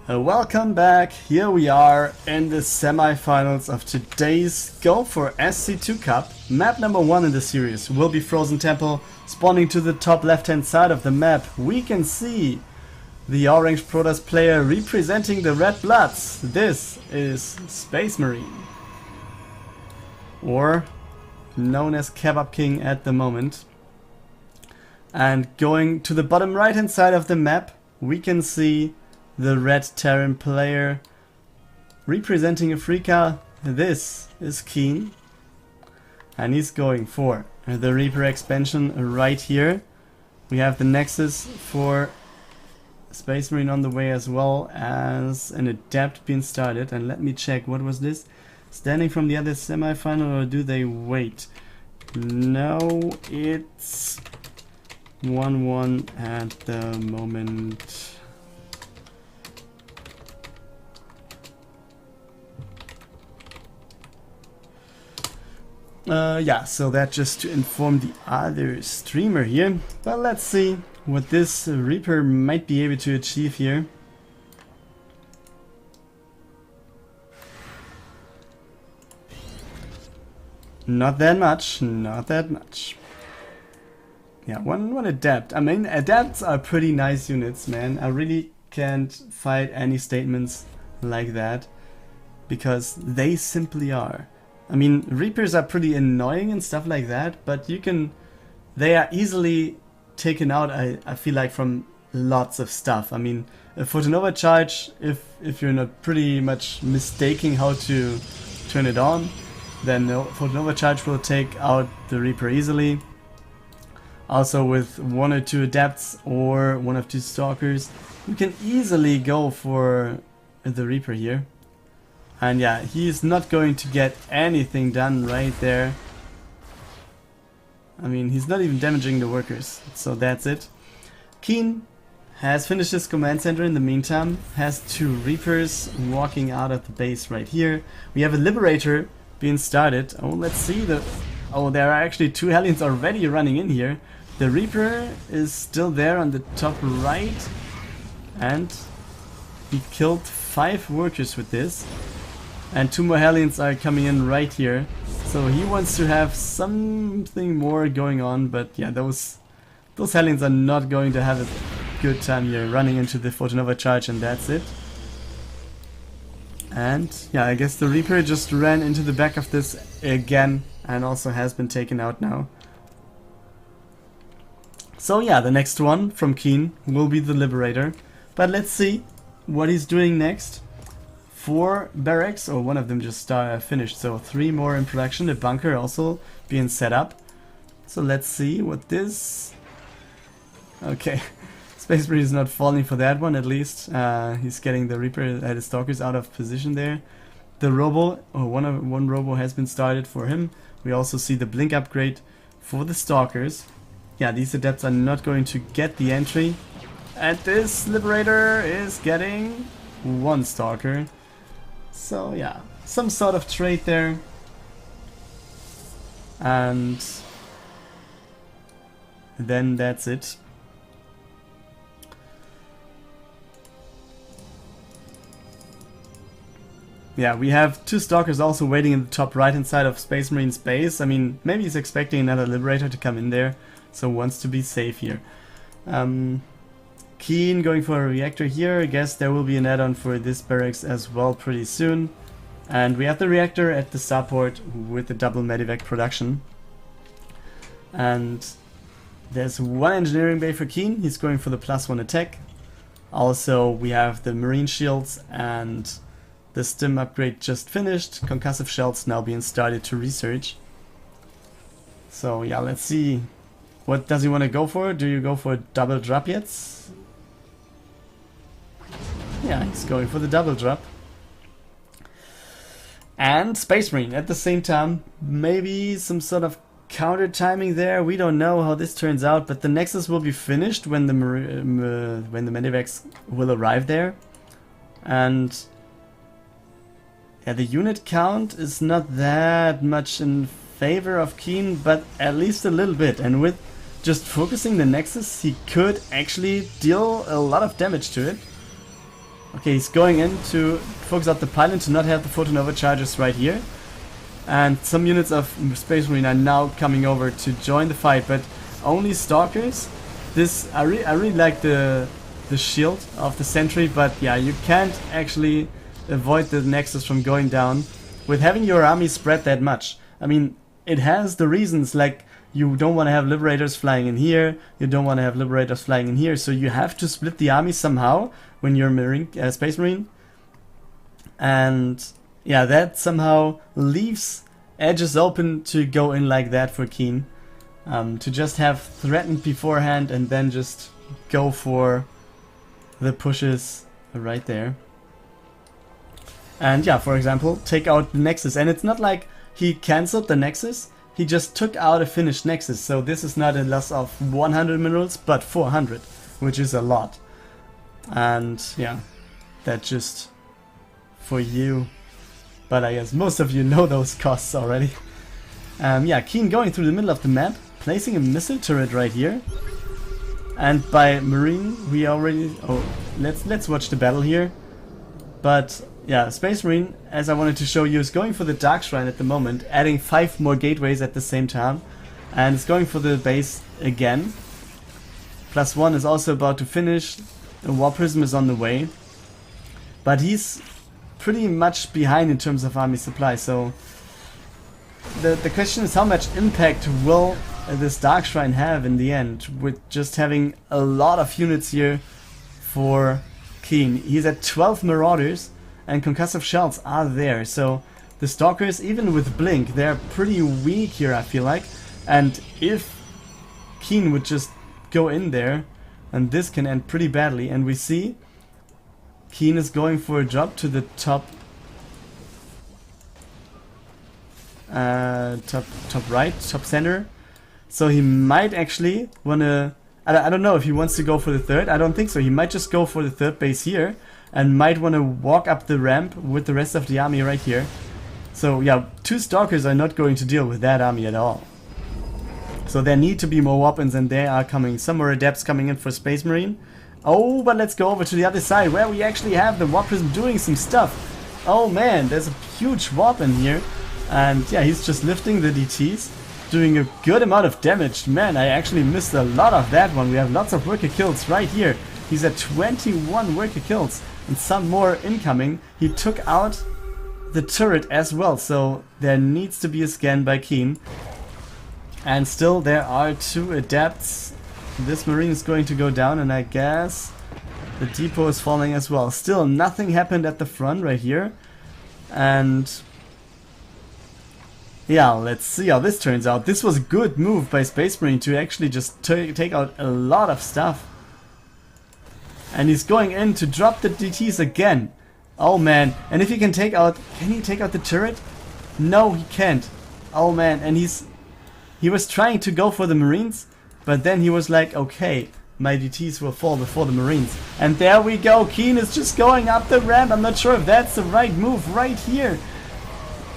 Welcome back. Here we are in the semifinals of today's Go4SC2 Cup. Map number 1 in the series will be Frozen Temple. Spawning to the top left hand side of the map, we can see the orange Protoss player representing the red bloods. This is SpaceMarine, or known as Kebab King at the moment. And going to the bottom right hand side of the map, we can see the red Terran player representing Afreeca. This is KeeN, and he's going for the Reaper expansion right here. We have the Nexus for SpaceMarine on the way, as well as an Adept being started. And let me check, what was this? Standing from the other semifinal, or do they wait? No, it's 1-1 at the moment. Yeah, so that just to inform the other streamer here. But let's see what this Reaper might be able to achieve here. Not that much, not that much. Yeah, one Adept. I mean, Adepts are pretty nice units, man. I really can't fight any statements like that, because they simply are. I mean, Reapers are pretty annoying and stuff like that, but they are easily taken out, I feel like, from lots of stuff. I mean, a Photonova charge, if you're not pretty much mistaking how to turn it on, then the Photonova charge will take out the Reaper easily. Also with 1 or 2 Adepts or 1 or 2 Stalkers, you can easily go for the Reaper here. And yeah, he's not going to get anything done right there. I mean, he's not even damaging the workers, so that's it. KeeN has finished his command center in the meantime, has 2 Reapers walking out of the base right here. We have a Liberator being started. Oh, let's see. Oh, there are actually 2 Hellions already running in here. The Reaper is still there on the top right, and he killed 5 workers with this. And 2 more Hellions are coming in right here. So he wants to have something more going on, but yeah, those Hellions are not going to have a good time here, running into the Photonova charge, and that's it. And yeah, I guess the Reaper just ran into the back of this again, and also has been taken out now. So yeah, the next one from KeeN will be the Liberator. But let's see what he's doing next. 4 barracks, or one of them just finished, so 3 more in production. A bunker also being set up. So let's see what this... Okay, SpaceMarine is not falling for that one, at least. He's getting the Reaper, the Stalkers out of position there. The Robo, or one Robo has been started for him. We also see the Blink upgrade for the Stalkers. Yeah, these Adepts are not going to get the entry. And this Liberator is getting 1 Stalker. So yeah, some sort of trade there. And then that's it. Yeah, we have 2 Stalkers also waiting in the top right hand side of SpaceMarine's base. I mean, maybe he's expecting another Liberator to come in there, so wants to be safe here. KeeN going for a reactor here. I guess there will be an add-on for this barracks as well pretty soon. And we have the reactor at the starport with the double Medivac production. And there's 1 engineering bay for KeeN. He's going for the +1 attack. Also, we have the marine shields, and the stim upgrade just finished. Concussive shells now being started to research. So yeah, let's see. What does he want to go for? Do you go for double drop yet? Yeah, he's going for the double drop. And SpaceMarine at the same time, maybe some sort of counter timing there. We don't know how this turns out, but the Nexus will be finished when the Medivacs will arrive there. And yeah, the unit count is not that much in favor of KeeN, but at least a little bit. And with just focusing the Nexus, he could actually deal a lot of damage to it. Okay, he's going in to focus out the pylon to not have the photon overcharges right here. And some units of SpaceMarine are now coming over to join the fight, but only Stalkers. I really like the shield of the sentry, but yeah, you can't actually avoid the Nexus from going down with having your army spread that much. I mean, it has the reasons, like you don't want to have Liberators flying in here, you don't want to have Liberators flying in here, so you have to split the army somehow when you're Space Marine. And yeah, that somehow leaves edges open to go in like that for KeeN. To just have threatened beforehand and then just go for the pushes right there. And yeah, for example, take out the Nexus. And it's not like he cancelled the Nexus, he just took out a finished Nexus. So this is not a loss of 100 minerals, but 400, which is a lot. And yeah, that's just for you. But I guess most of you know those costs already. Yeah, KeeN going through the middle of the map, placing a missile turret right here. And by Marine, we already... Oh, let's watch the battle here. But yeah, Space Marine, as I wanted to show you, is going for the Dark Shrine at the moment, adding 5 more gateways at the same time. And it's going for the base again. +1 is also about to finish. The War Prism is on the way. But he's pretty much behind in terms of army supply, so the question is how much impact will this Dark Shrine have in the end, with just having a lot of units here for KeeN. He's at 12 Marauders and concussive shells are there, so the Stalkers, even with Blink, they're pretty weak here, I feel like. And if KeeN would just go in there, and this can end pretty badly, and we see KeeN is going for a drop to the top right, top center. So he might actually wanna, I don't know if he wants to go for the third, I don't think so. He might just go for the third base here and might wanna walk up the ramp with the rest of the army right here. So yeah, 2 Stalkers are not going to deal with that army at all. So there need to be more weapons, and they are coming. Some more adepts coming in for Space Marine. Oh, but let's go over to the other side where we actually have the War Prism doing some stuff. Oh man, there's a huge warp in here. And yeah, he's just lifting the DTs, doing a good amount of damage. Man, I actually missed a lot of that one. We have lots of worker kills right here. He's at 21 worker kills and some more incoming. He took out the turret as well, so there needs to be a scan by KeeN. And still there are 2 adepts. This Marine is going to go down, and I guess the depot is falling as well. Still nothing happened at the front right here. And yeah, let's see how this turns out. This was a good move by Space Marine to actually just take out a lot of stuff. And he's going in to drop the DTs again. Oh man, and if he can take out... Can he take out the turret? No, he can't. Oh man, and he was trying to go for the Marines, but then he was like, okay, my DTs will fall before the Marines. And there we go, KeeN is just going up the ramp. I'm not sure if that's the right move right here.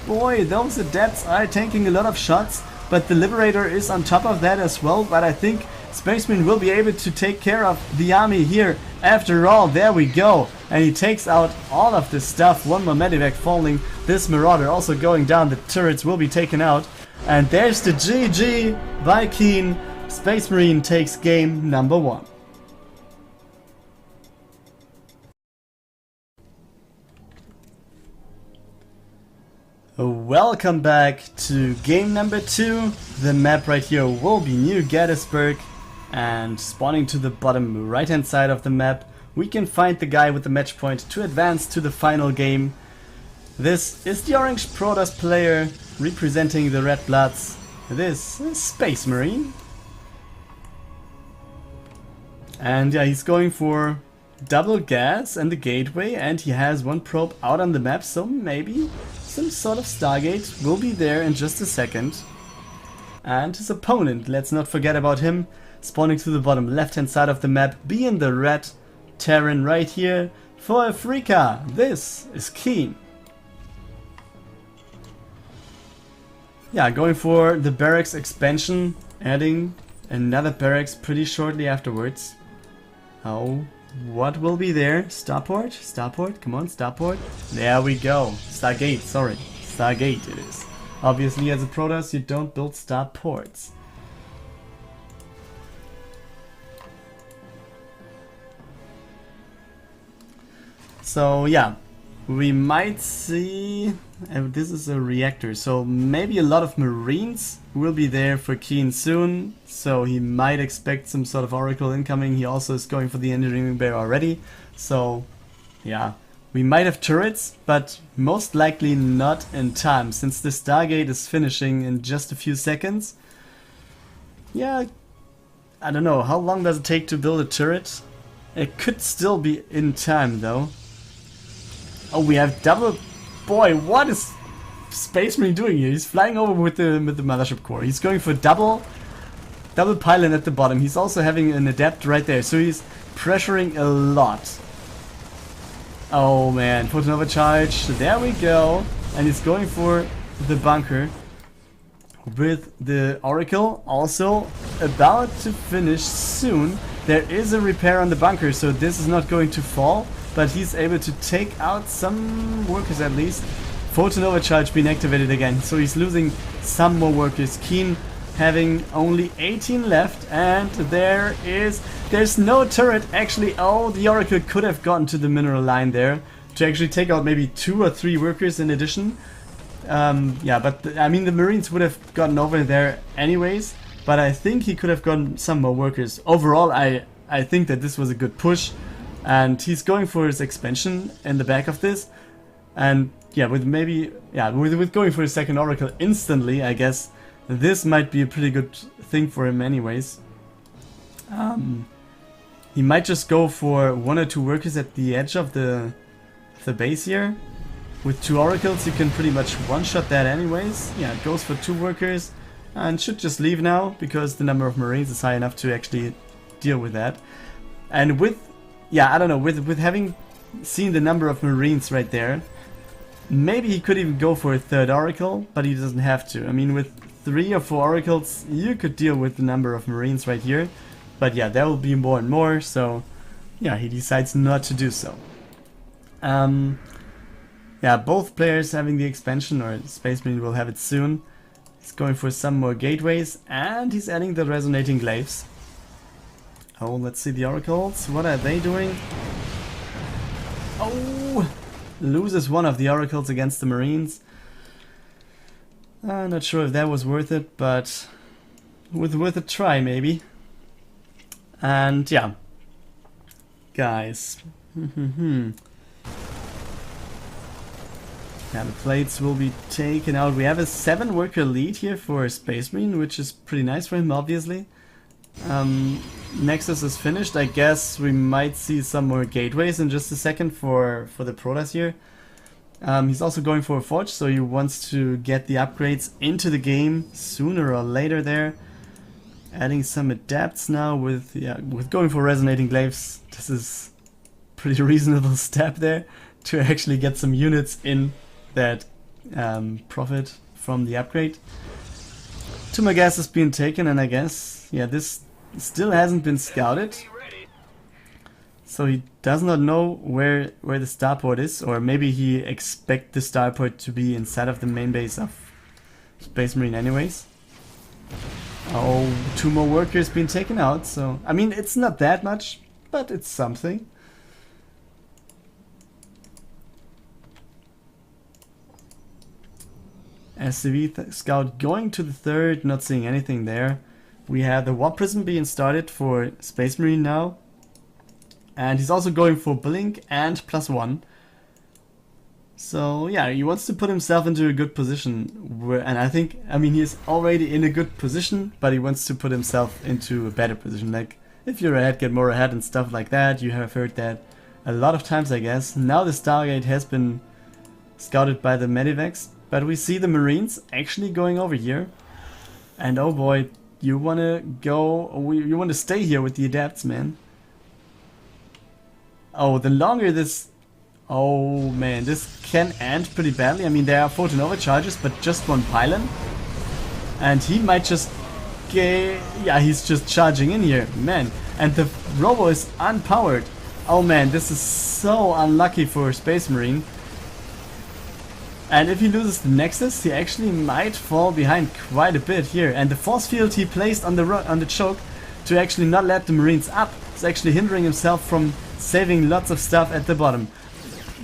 Boy, those adepts are taking a lot of shots, but the Liberator is on top of that as well. But I think Space Marine will be able to take care of the army here. After all, there we go. And he takes out all of this stuff. 1 more medevac falling. This Marauder also going down. The turrets will be taken out. And there's the GG by KeeN. Space Marine takes game number 1. Welcome back to game number 2. The map right here will be New Gettysburg, and spawning to the bottom right hand side of the map we can find the guy with the match point to advance to the final game. This is the Orange Protoss player representing the Red Bloods. This is Space Marine. And yeah, he's going for double gas and the gateway, and he has 1 probe out on the map, so maybe some sort of Stargate will be there in just a second. And his opponent, let's not forget about him, spawning to the bottom left hand side of the map, being the red Terran right here for Afreeca. This is KeeN. Yeah, going for the barracks expansion, adding another barracks pretty shortly afterwards. Oh What will be there? Starport? Starport? Come on, Starport. There we go. Stargate, sorry. Stargate it is. Obviously, as a Protoss, you don't build starports. So yeah, we might see, this is a reactor, so maybe a lot of Marines will be there for KeeN soon, so he might expect some sort of Oracle incoming. He also is going for the engineering bay already, so yeah, we might have turrets, but most likely not in time, since the Stargate is finishing in just a few seconds. Yeah, I don't know, how long does it take to build a turret? It could still be in time though. Oh, we have double... Boy, what is SpaceMarine doing here? He's flying over with the mothership core. He's going for double pylon at the bottom. He's also having an adept right there, so he's pressuring a lot. Oh man, photon overcharge. There we go. And he's going for the bunker with the Oracle also about to finish soon. There is a repair on the bunker, so this is not going to fall. But he's able to take out some workers at least. Photon overcharge being activated again, so he's losing some more workers. KeeN having only 18 left, and there's no turret actually. Oh, the Oracle could have gotten to the mineral line there to actually take out maybe 2 or 3 workers in addition. Yeah, but I mean the Marines would have gotten over there anyways, but I think he could have gotten some more workers. Overall, I think that this was a good push. And he's going for his expansion in the back of this. And yeah, with going for his second Oracle instantly, I guess this might be a pretty good thing for him anyways. He might just go for 1 or 2 workers at the edge of the base here. With 2 Oracles, you can pretty much one-shot that anyways. Yeah, it goes for 2 workers and should just leave now because the number of Marines is high enough to actually deal with that. And yeah, I don't know, with having seen the number of Marines right there, maybe he could even go for a 3rd Oracle, but he doesn't have to. I mean, with 3 or 4 Oracles, you could deal with the number of Marines right here. But yeah, there will be more and more, so yeah, he decides not to do so. Yeah, both players having the expansion, or SpaceMarine will have it soon. He's going for some more gateways, and he's adding the resonating glaives. Oh, let's see the Oracles. What are they doing? Oh! Loses one of the Oracles against the Marines. I'm not sure if that was worth it, but worth a try maybe. And yeah. Guys. Yeah, the plates will be taken out. We have a 7 worker lead here for SpaceMarine, which is pretty nice for him, obviously. Nexus is finished. I guess we might see some more gateways in just a second for the Protoss here. He's also going for a forge, so he wants to get the upgrades into the game sooner or later there. Adding some adapts now with going for resonating glaives. This is pretty reasonable step there to actually get some units in that profit from the upgrade. 2 more gas has been taken, and I guess, yeah, this still hasn't been scouted, so he does not know where the starport is, or maybe he expects the starport to be inside of the main base of SpaceMarine anyways. Oh, 2 more workers being taken out, so I mean it's not that much, but it's something. SCV scout going to the 3rd, not seeing anything there. We have the Warp Prism being started for SpaceMarine now. And he's also going for Blink and +1. So yeah, he wants to put himself into a good position. And I mean, he's already in a good position, but he wants to put himself into a better position. Like, if you're ahead, get more ahead and stuff like that. You have heard that a lot of times, I guess. Now the Stargate has been scouted by the Medivacs, but we see the Marines actually going over here. And oh boy, you want to stay here with the adapts, man. Oh, the longer this... Oh man, this can end pretty badly. I mean, there are 14 overcharges, but just 1 pylon. And he might just get... Yeah, he's just charging in here, man. And the robo is unpowered. Oh man, this is so unlucky for SpaceMarine. And if he loses the Nexus, he actually might fall behind quite a bit here. And the force field he placed on the choke to actually not let the Marines up is actually hindering himself from saving lots of stuff at the bottom.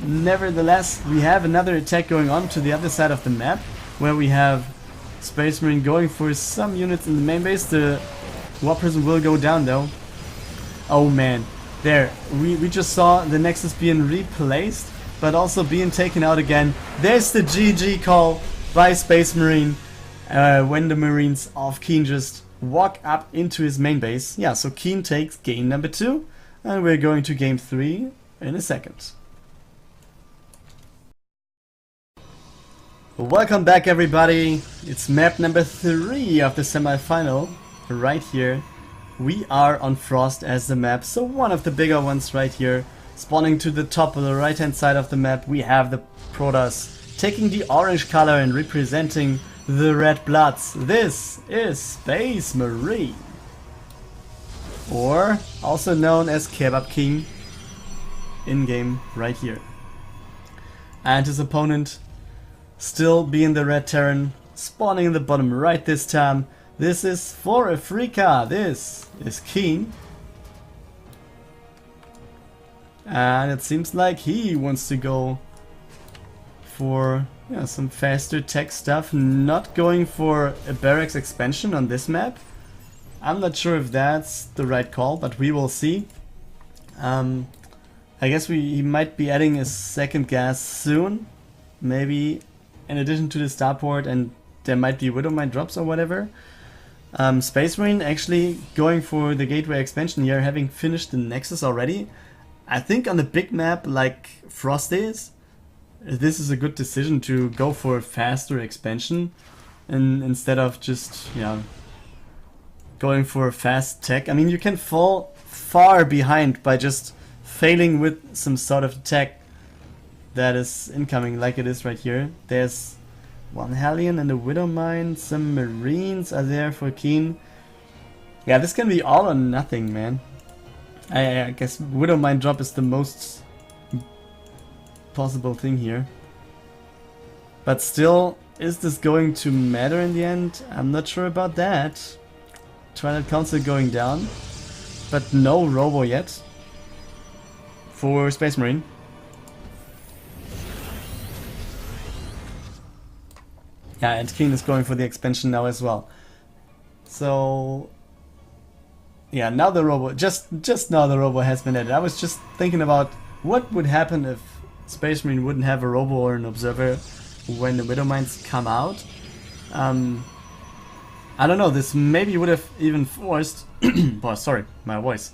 Nevertheless, we have another attack going on to the other side of the map, where we have SpaceMarine going for some units in the main base. The War Prison will go down though. Oh man, there, we just saw the Nexus being replaced, but also being taken out again. There's the GG call by SpaceMarine when the Marines of KeeN just walk up into his main base. Yeah, so KeeN takes game number 2, and we're going to game 3 in a second. Welcome back everybody, it's map number 3 of the semi-final, right here. We are on Frost as the map, so one of the bigger ones right here. Spawning to the top of the right hand side of the map, we have the Protoss taking the orange color and representing the Red Bloods. This is SpaceMarine, or also known as Kebab King in game right here. And his opponent still being the Red Terran, spawning in the bottom right this time. This is for Afreeca, this is KeeN. And it seems like he wants to go for some faster tech stuff, not going for a barracks expansion on this map. I'm not sure if that's the right call, but we will see. I guess he might be adding a second gas soon, maybe in addition to the starport, and there might be Widow Mine drops or whatever. SpaceMarine actually going for the gateway expansion here, having finished the Nexus already. I think on the big map like Frost is, this is a good decision to go for a faster expansion, and instead of just going for a fast tech. I mean, you can fall far behind by just failing with some sort of attack that is incoming, like it is right here. There's one Hellion and a Widow Mine, some Marines are there for KeeN. Yeah, this can be all or nothing, man. I guess Widow Mine drop is the most possible thing here. But still, is this going to matter in the end? I'm not sure about that. Twilight Council going down, but no Robo yet for SpaceMarine. Yeah, and KeeN is going for the expansion now as well. So yeah, now the Robo, just now the Robo has been added. I was just thinking about what would happen if SpaceMarine wouldn't have a Robo or an Observer when the Widow Mines come out. I don't know, this maybe would have even forced oh, sorry, my voice.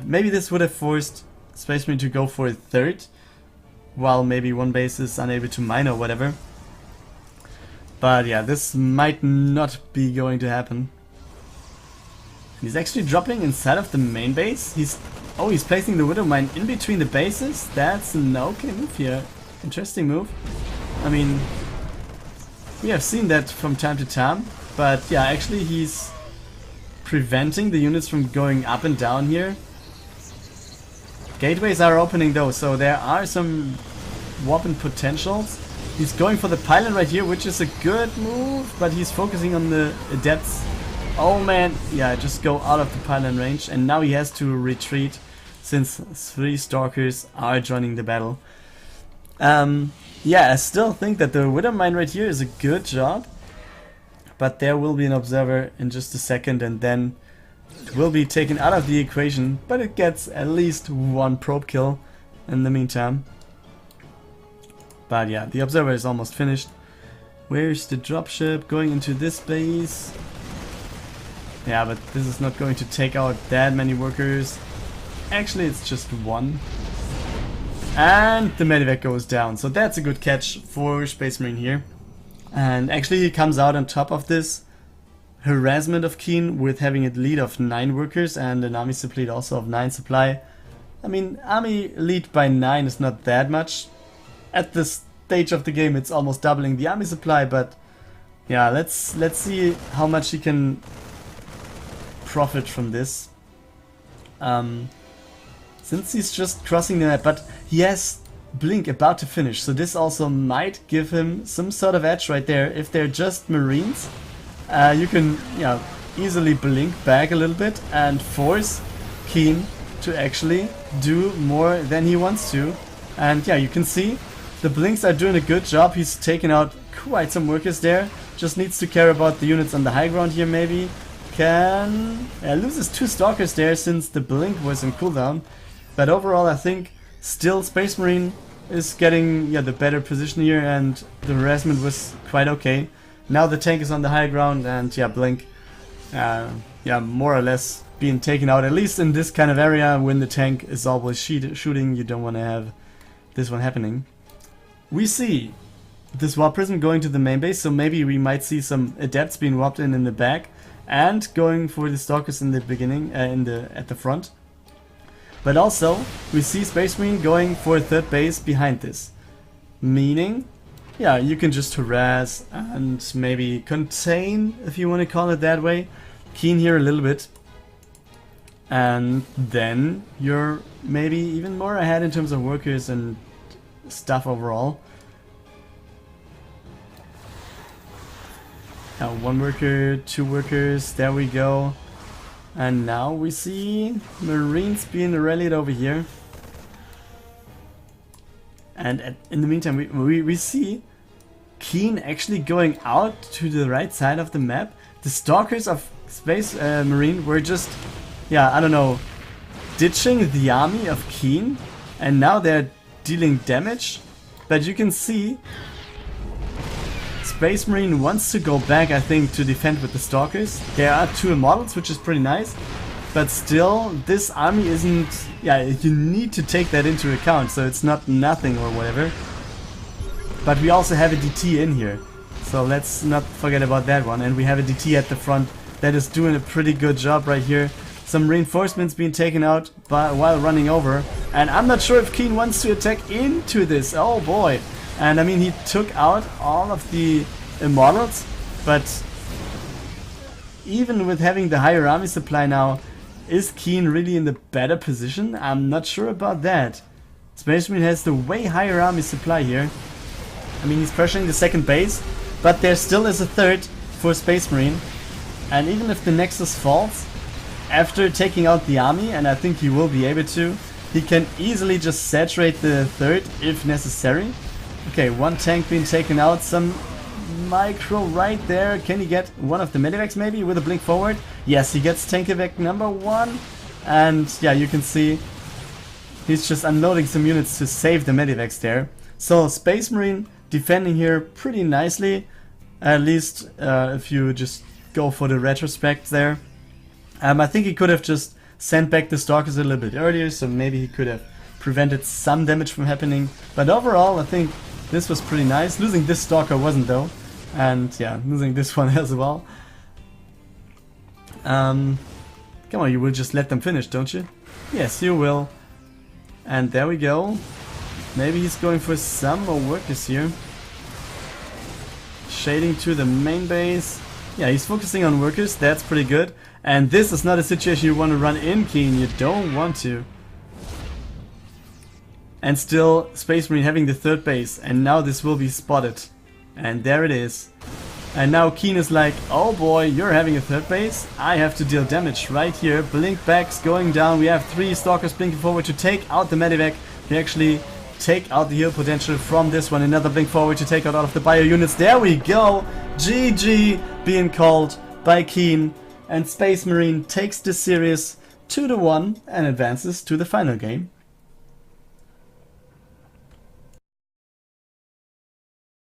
Maybe this would have forced SpaceMarine to go for a third, while maybe one base is unable to mine or whatever. But yeah, this might not be going to happen. He's actually dropping inside of the main base. He's placing the Widow Mine in between the bases. That's an okay move here. Interesting move. I mean, we have seen that from time to time. But yeah, actually he's preventing the units from going up and down here. Gateways are opening though, so there are some weapon potentials. He's going for the pylon right here, which is a good move, but he's focusing on the adepts. Oh man, yeah, just go out of the pylon range, and now he has to retreat since 3 stalkers are joining the battle. Yeah, I still think that the Widow Mine right here is a good job, but there will be an observer in just a second, and then it will be taken out of the equation, but it gets at least 1 probe kill in the meantime. But yeah, the observer is almost finished. Where's the dropship? Going into this base. Yeah, but this is not going to take out that many workers. Actually, it's just 1. And the medevac goes down. So that's a good catch for SpaceMarine here. And actually he comes out on top of this harassment of KeeN with having a lead of 9 workers and an army supply also of 9 supply. I mean, army lead by 9 is not that much. At this stage of the game it's almost doubling the army supply, but yeah, let's see how much he can profit from this. Since since he's just crossing the map, but he has Blink about to finish, so this also might give him some sort of edge right there. If they're just Marines, you can easily Blink back a little bit and force KeeN to actually do more than he wants to. And yeah, you can see the Blinks are doing a good job. He's taken out quite some workers there. Just needs to care about the units on the high ground here maybe. Loses 2 Stalkers there since the Blink was in cooldown. But overall I think still SpaceMarine is getting the better position here, and the harassment was quite okay. Now the tank is on the high ground, and Blink more or less being taken out, at least in this kind of area. When the tank is always shooting, you don't want to have this one happening. We see this Warp Prism going to the main base, so maybe we might see some Adepts being warped in the back and going for the Stalkers in the beginning, at the front. But also we see SpaceMarine going for a third base behind this, meaning you can just harass and maybe contain, if you want to call it that way, KeeN here a little bit, and then you're maybe even more ahead in terms of workers and stuff overall. 1 worker, 2 workers, there we go. And now we see Marines being rallied over here. And in the meantime we see KeeN actually going out to the right side of the map. The Stalkers of SpaceMarine were just, I don't know, ditching the army of KeeN, and now they're dealing damage. But you can see SpaceMarine wants to go back, I think, to defend with the Stalkers. There are 2 immortals, which is pretty nice, but still this army isn't, you need to take that into account, so it's not nothing or whatever. But we also have a DT in here, so let's not forget about that one. And we have a DT at the front that is doing a pretty good job right here. Some reinforcements being taken out while running over, and I'm not sure if KeeN wants to attack into this. Oh boy. And I mean, he took out all of the immortals, but even with having the higher army supply now, is KeeN really in the better position? I'm not sure about that. SpaceMarine has the way higher army supply here. I mean, he's pressuring the second base, but there still is a third for SpaceMarine. And even if the Nexus falls, after taking out the army, and I think he will be able to, he can easily just saturate the third if necessary. Okay, 1 tank being taken out, some micro right there. Can he get one of the medivacs maybe with a Blink forward? Yes, he gets tank evac number 1. And you can see he's just unloading some units to save the medivacs there. So SpaceMarine defending here pretty nicely, at least if you just go for the retrospect there. I think he could have just sent back the Stalkers a little bit earlier, so maybe he could have prevented some damage from happening. But overall, I think this was pretty nice. Losing this Stalker wasn't though, and losing this one as well. Come on, you will just let them finish, don't you? Yes, you will. And there we go. Maybe he's going for some more workers here. Shading to the main base. He's focusing on workers, that's pretty good. And this is not a situation you want to run in, KeeN, you don't want to. And still SpaceMarine having the third base, and now this will be spotted. And there it is. And now KeeN is like, oh boy, you're having a third base? I have to deal damage right here. Blink backs going down, we have 3 Stalkers blinking forward to take out the medivac. We actually take out the heal potential from this one. Another blink forward to take out all of the bio units. There we go! GG being called by KeeN, and SpaceMarine takes this series 2-1 and advances to the final game.